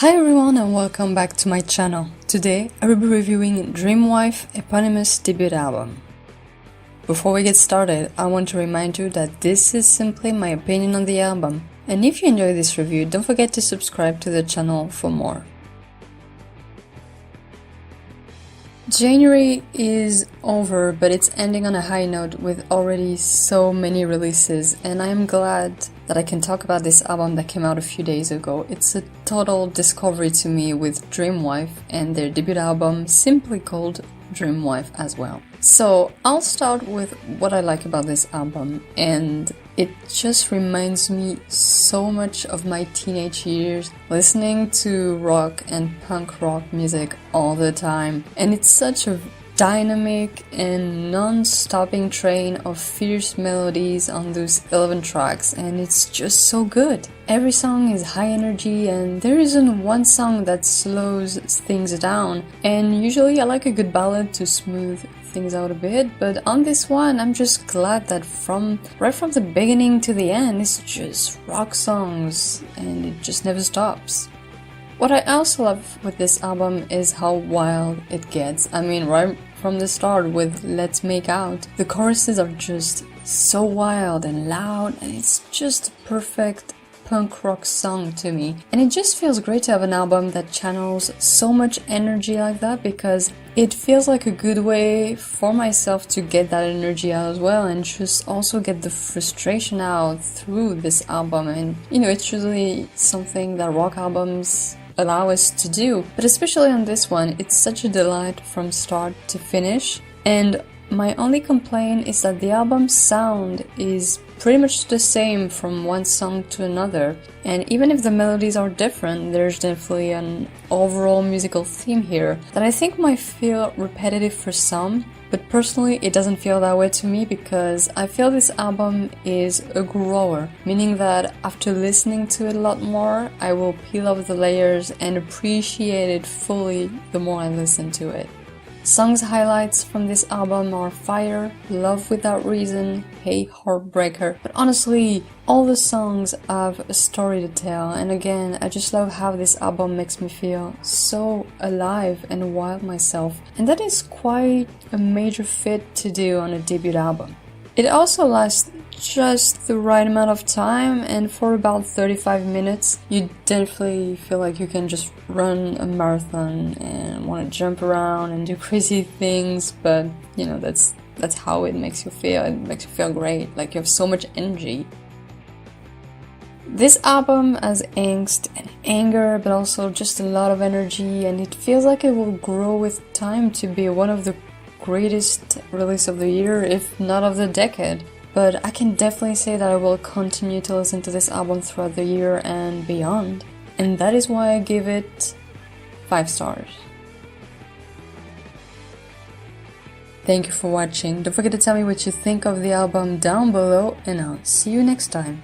Hi everyone and welcome back to my channel. Today I will be reviewing Dreamwife eponymous debut album. Before we get started, I want to remind you that this is simply my opinion on the album, and if you enjoy this review, don't forget to subscribe to the channel for more. January is over, but it's ending on a high note with already so many releases, and I am glad that I can talk about this album that came out a few days ago. It's a total discovery to me with Dreamwife and their debut album simply called Dreamwife as well. So I'll start with what I like about this album, and it just reminds me so much of my teenage years, listening to rock and punk rock music all the time. And it's such a dynamic and non-stopping train of fierce melodies on those 11 tracks, and it's just so good. Every song is high energy and there isn't one song that slows things down, and usually I like a good ballad to smooth things out a bit, but on this one I'm just glad that right from the beginning to the end it's just rock songs and it just never stops. What I also love with this album is how wild it gets. I mean, right from the start with Let's Make Out, the choruses are just so wild and loud, and it's just a perfect punk rock song to me. And it just feels great to have an album that channels so much energy like that, because it feels like a good way for myself to get that energy out as well, and just also get the frustration out through this album. And it's usually something that rock albums allow us to do, but especially on this one, it's such a delight from start to finish. And my only complaint is that the album's sound is pretty much the same from one song to another, and even if the melodies are different, there's definitely an overall musical theme here that I think might feel repetitive for some, but personally it doesn't feel that way to me, because I feel this album is a grower, meaning that after listening to it a lot more, I will peel off the layers and appreciate it fully the more I listen to it. Songs highlights from this album are Fire, Love Without Reason, Hey Heartbreaker, but honestly, all the songs have a story to tell, and again, I just love how this album makes me feel so alive and wild myself, and that is quite a major feat to do on a debut album. It also lasts just the right amount of time, and for about 35 minutes you definitely feel like you can just run a marathon and want to jump around and do crazy things, but that's how it makes you feel. It makes you feel great, like you have so much energy. This album has angst and anger, but also just a lot of energy, and it feels like it will grow with time to be one of the greatest release of the year, if not of the decade. But I can definitely say that I will continue to listen to this album throughout the year and beyond, and that is why I give it 5 stars. Thank you for watching. Don't forget to tell me what you think of the album down below, and I'll see you next time.